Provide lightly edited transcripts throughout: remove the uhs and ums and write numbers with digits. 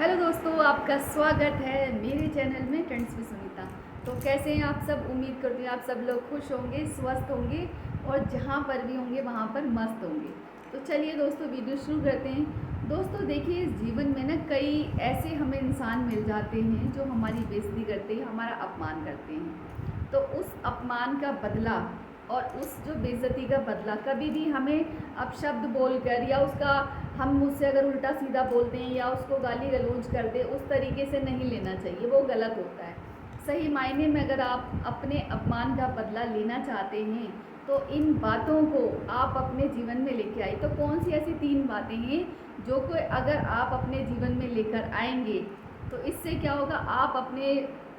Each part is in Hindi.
हेलो दोस्तों, आपका स्वागत है मेरे चैनल में ट्रेंड्स विद सुनीता। तो कैसे हैं आप सब? उम्मीद करती हूँ आप सब लोग खुश होंगे, स्वस्थ होंगे और जहाँ पर भी होंगे वहाँ पर मस्त होंगे। तो चलिए दोस्तों, वीडियो शुरू करते हैं। दोस्तों देखिए, इस जीवन में ना कई ऐसे हमें इंसान मिल जाते हैं जो हमारी बेइज्जती करते हैं, हमारा अपमान करते हैं। तो उस अपमान का बदला और उस जो बेइज्जती का बदला कभी भी हमें अपशब्द बोलकर या उसका हम उससे अगर उल्टा सीधा बोलते हैं या उसको गाली गलौज कर दे, उस तरीके से नहीं लेना चाहिए, वो गलत होता है। सही मायने में अगर आप अपने अपमान का बदला लेना चाहते हैं तो इन बातों को आप अपने जीवन में लेके आए। तो कौन सी ऐसी 3 बातें हैं जो कि अगर आप अपने जीवन में लेकर आएंगे तो इससे क्या होगा, आप अपने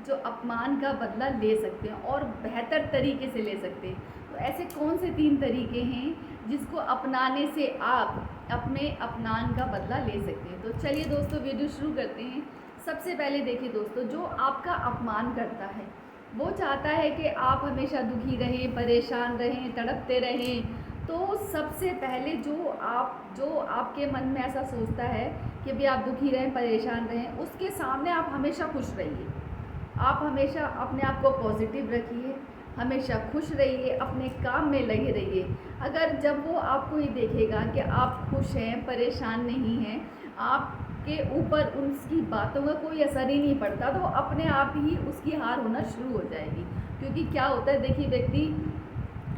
जो अपमान का बदला ले सकते हैं और बेहतर तरीके से ले सकते हैं। तो ऐसे कौन से 3 तरीके हैं जिसको अपनाने से आप अपने अपमान का बदला ले सकते हैं? तो चलिए दोस्तों, वीडियो शुरू करते हैं। सबसे पहले देखिए दोस्तों, जो आपका अपमान करता है वो चाहता है कि आप हमेशा दुखी रहें, परेशान रहें, तड़पते रहें। तो सबसे पहले जो आपके मन में ऐसा सोचता है कि भाई आप दुखी रहें, परेशान रहें, उसके सामने आप हमेशा खुश रहिए। आप हमेशा अपने आप को पॉजिटिव रखिए, हमेशा खुश रहिए, अपने काम में लगे रहिए। अगर जब वो आपको ये देखेगा कि आप खुश हैं, परेशान नहीं हैं, आपके ऊपर उसकी बातों का कोई असर ही नहीं पड़ता, तो अपने आप ही उसकी हार होना शुरू हो जाएगी। क्योंकि क्या होता है, देखिए, व्यक्ति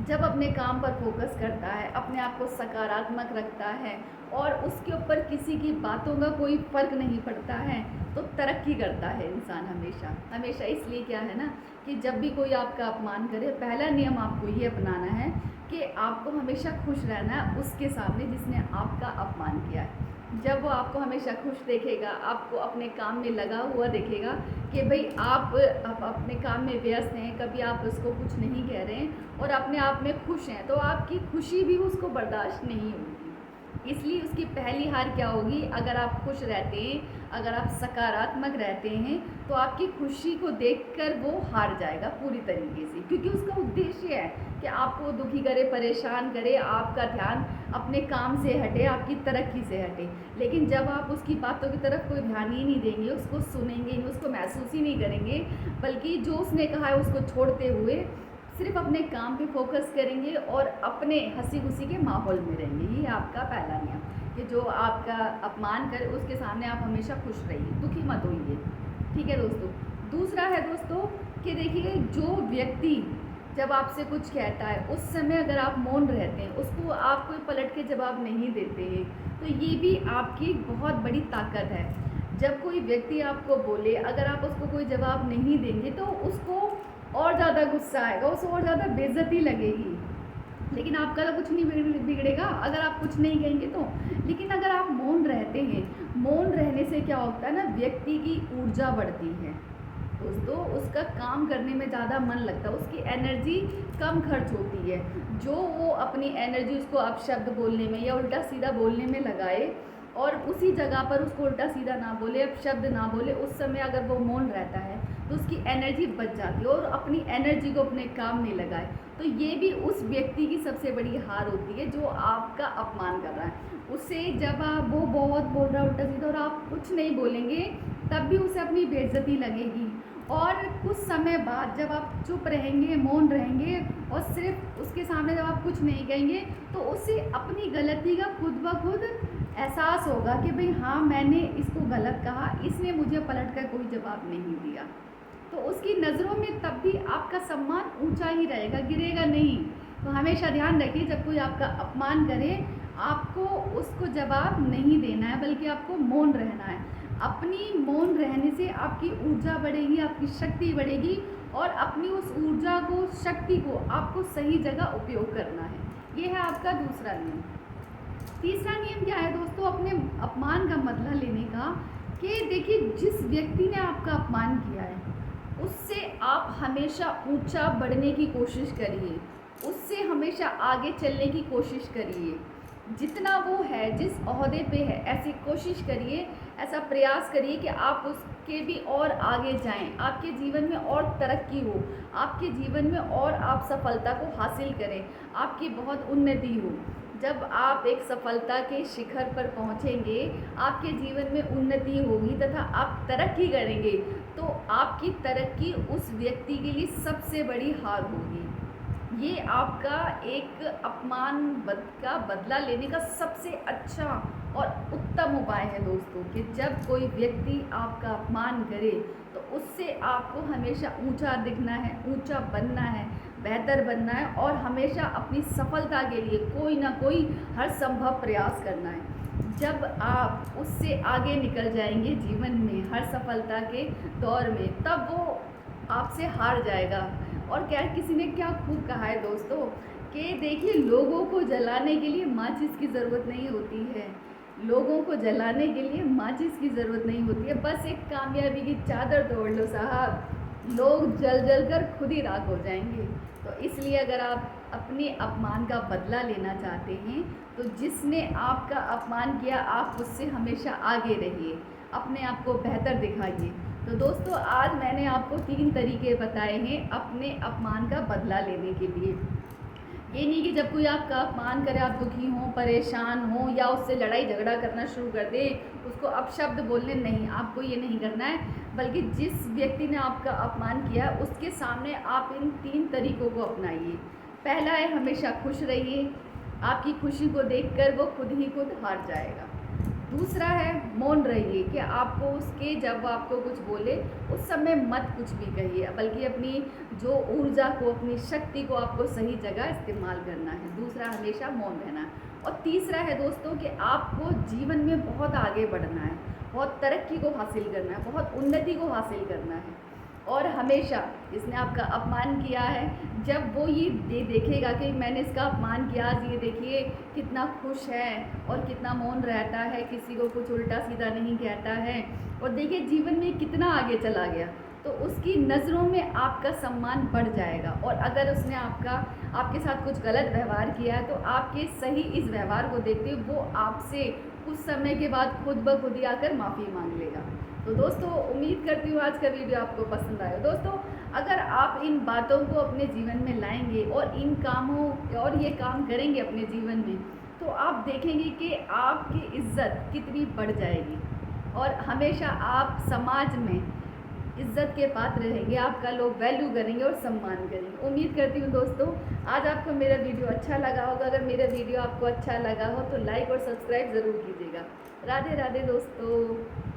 जब अपने काम पर फोकस करता है, अपने आप को सकारात्मक रखता है और उसके ऊपर किसी की बातों का कोई फ़र्क नहीं पड़ता है, तो तरक्की करता है इंसान हमेशा हमेशा। इसलिए क्या है ना कि जब भी कोई आपका अपमान करे, पहला नियम आपको ये अपनाना है कि आपको हमेशा खुश रहना है उसके सामने जिसने आपका अपमान किया है। जब वो आपको हमेशा खुश देखेगा, आपको अपने काम में लगा हुआ देखेगा कि भाई आप अपने काम में व्यस्त हैं, कभी आप उसको कुछ नहीं कह रहे हैं और अपने आप में खुश हैं, तो आपकी खुशी भी उसको बर्दाश्त नहीं होगी। इसलिए उसकी पहली हार क्या होगी? अगर आप खुश रहते हैं, अगर आप सकारात्मक रहते हैं, तो आपकी खुशी को देखकर वो हार जाएगा पूरी तरीके से। क्योंकि उसका उद्देश्य है कि आपको दुखी करे, परेशान करे, आपका ध्यान अपने काम से हटे, आपकी तरक्की से हटे। लेकिन जब आप उसकी बातों की तरफ कोई ध्यान ही नहीं देंगे, उसको सुनेंगे नहीं, उसको महसूस ही नहीं करेंगे, बल्कि जो उसने कहा है उसको छोड़ते हुए सिर्फ अपने काम पे फोकस करेंगे और अपने हंसी खुशी के माहौल में रहेंगे। ये आपका पहला नियम कि जो आपका अपमान करे उसके सामने आप हमेशा खुश रहिए, दुखी मत होइए। ठीक है दोस्तों। दूसरा है दोस्तों कि देखिए, जो व्यक्ति जब आपसे कुछ कहता है उस समय अगर आप मौन रहते हैं, उसको आप कोई पलट के जवाब नहीं देते हैं, तो ये भी आपकी बहुत बड़ी ताकत है। जब कोई व्यक्ति आपको बोले, अगर आप उसको कोई जवाब नहीं देंगे तो उसको और ज़्यादा गुस्सा आएगा, उसे और ज़्यादा बेइज्जती लगेगी। लेकिन आपका तो कुछ नहीं बिगड़ेगा अगर आप कुछ नहीं कहेंगे तो। लेकिन अगर आप मौन रहते हैं, मौन रहने से क्या होता है ना, व्यक्ति की ऊर्जा बढ़ती है दोस्तों, उसका काम करने में ज़्यादा मन लगता है, उसकी एनर्जी कम खर्च होती है। जो वो अपनी एनर्जी उसको अपशब्द बोलने में या उल्टा सीधा बोलने में लगाए और उसी जगह पर उसको उल्टा सीधा ना बोले, अपशब्द ना बोले, उस समय अगर वो मौन रहता है तो उसकी एनर्जी बच जाती है और अपनी एनर्जी को अपने काम में लगाए। तो ये भी उस व्यक्ति की सबसे बड़ी हार होती है जो आपका अपमान कर रहा है। उसे जब आप वो बहुत बोल रहा है उल्टा सीधा और आप कुछ नहीं बोलेंगे, तब भी उसे अपनी बेइज्जती लगेगी। और कुछ समय बाद जब आप चुप रहेंगे, मौन रहेंगे और सिर्फ उसके सामने जब आप कुछ नहीं कहेंगे, तो उसे अपनी गलती का खुद ब खुद एहसास होगा कि भाई हाँ, मैंने इसको गलत कहा, इसने मुझे पलट कर कोई जवाब नहीं दिया। तो उसकी नज़रों में तब भी आपका सम्मान ऊंचा ही रहेगा, गिरेगा नहीं। तो हमेशा ध्यान रखिए, जब कोई आपका अपमान करे, आपको उसको जवाब नहीं देना है, बल्कि आपको मौन रहना है। अपनी मौन रहने से आपकी ऊर्जा बढ़ेगी, आपकी शक्ति बढ़ेगी और अपनी उस ऊर्जा को, शक्ति को आपको सही जगह उपयोग करना है। ये है आपका दूसरा नियम। तीसरा नियम क्या है दोस्तों अपने अपमान का बदला लेने का? कि देखिए, जिस व्यक्ति ने आपका अपमान किया है उससे आप हमेशा ऊंचा बढ़ने की कोशिश करिए, उससे हमेशा आगे चलने की कोशिश करिए। जितना वो है, जिस ओहदे पे है, ऐसी कोशिश करिए, ऐसा प्रयास करिए कि आप उसके भी और आगे जाएं, आपके जीवन में और तरक्की हो, आपके जीवन में और आप सफलता को हासिल करें, आपकी बहुत उन्नति हो। जब आप एक सफलता के शिखर पर पहुंचेंगे, आपके जीवन में उन्नति होगी तथा आप तरक्की करेंगे, तो आपकी तरक्की उस व्यक्ति के लिए सबसे बड़ी हार होगी। ये आपका एक का बदला लेने का सबसे अच्छा और उत्तम उपाय है दोस्तों, कि जब कोई व्यक्ति आपका अपमान करे तो उससे आपको हमेशा ऊंचा दिखना है, ऊंचा बनना है, बेहतर बनना है और हमेशा अपनी सफलता के लिए कोई ना कोई हर संभव प्रयास करना है। जब आप उससे आगे निकल जाएंगे जीवन में हर सफलता के दौर में, तब वो आपसे हार जाएगा। और क्या किसी ने क्या खूब कहा है दोस्तों, कि देखिए लोगों को जलाने के लिए माचिस की ज़रूरत नहीं होती है, लोगों को जलाने के लिए माचिस की ज़रूरत नहीं होती है, बस एक कामयाबी की चादर तोड़ लो साहब, लोग जल जल कर खुद ही राख हो जाएंगे। तो इसलिए अगर आप अपने अपमान का बदला लेना चाहते हैं, तो जिसने आपका अपमान किया आप उससे हमेशा आगे रहिए, अपने आप को बेहतर दिखाइए। तो दोस्तों आज मैंने आपको 3 तरीके बताए हैं अपने अपमान का बदला लेने के लिए। ये नहीं कि जब कोई आपका अपमान करे आप दुखी हों, परेशान हों या उससे लड़ाई झगड़ा करना शुरू कर दें, उसको अपशब्द बोलने, नहीं, आपको ये नहीं करना है। बल्कि जिस व्यक्ति ने आपका अपमान किया उसके सामने आप इन 3 तरीकों को अपनाइए। पहला है, हमेशा खुश रहिए, आपकी खुशी को देखकर वो खुद ही खुद हार जाएगा। दूसरा है, मौन रहिए, कि आपको उसके जब वो आपको कुछ बोले उस समय मत कुछ भी कहिए, बल्कि अपनी जो ऊर्जा को, अपनी शक्ति को आपको सही जगह इस्तेमाल करना है। दूसरा, हमेशा मौन रहना है। और तीसरा है दोस्तों कि आपको जीवन में बहुत आगे बढ़ना है, बहुत तरक्की को हासिल करना है, बहुत उन्नति को हासिल करना है। और हमेशा जिसने आपका अपमान किया है, जब वो ये देखेगा कि मैंने इसका अपमान किया, आज ये देखिए कितना खुश है और कितना मौन रहता है, किसी को कुछ उल्टा सीधा नहीं कहता है, और देखिए जीवन में कितना आगे चला गया, तो उसकी नज़रों में आपका सम्मान बढ़ जाएगा। और अगर उसने आपके साथ कुछ गलत व्यवहार किया है, तो आपके सही इस व्यवहार को देखते हुए वो आपसे कुछ समय के बाद खुद ब खुद ही आकर माफ़ी मांग लेगा। तो दोस्तों उम्मीद करती हूँ आज का वीडियो आपको पसंद आया। दोस्तों अगर आप इन बातों को अपने जीवन में लाएंगे और इन कामों और ये काम करेंगे अपने जीवन में, तो आप देखेंगे कि आपकी इज्जत कितनी बढ़ जाएगी और हमेशा आप समाज में इज्जत के पात्र रहेंगे, आपका लोग वैल्यू करेंगे और सम्मान करेंगे। उम्मीद करती हूँ दोस्तों आज आपको मेरा वीडियो अच्छा लगा होगा। अगर मेरा वीडियो आपको अच्छा लगा हो तो लाइक और सब्सक्राइब ज़रूर कीजिएगा। राधे राधे दोस्तों।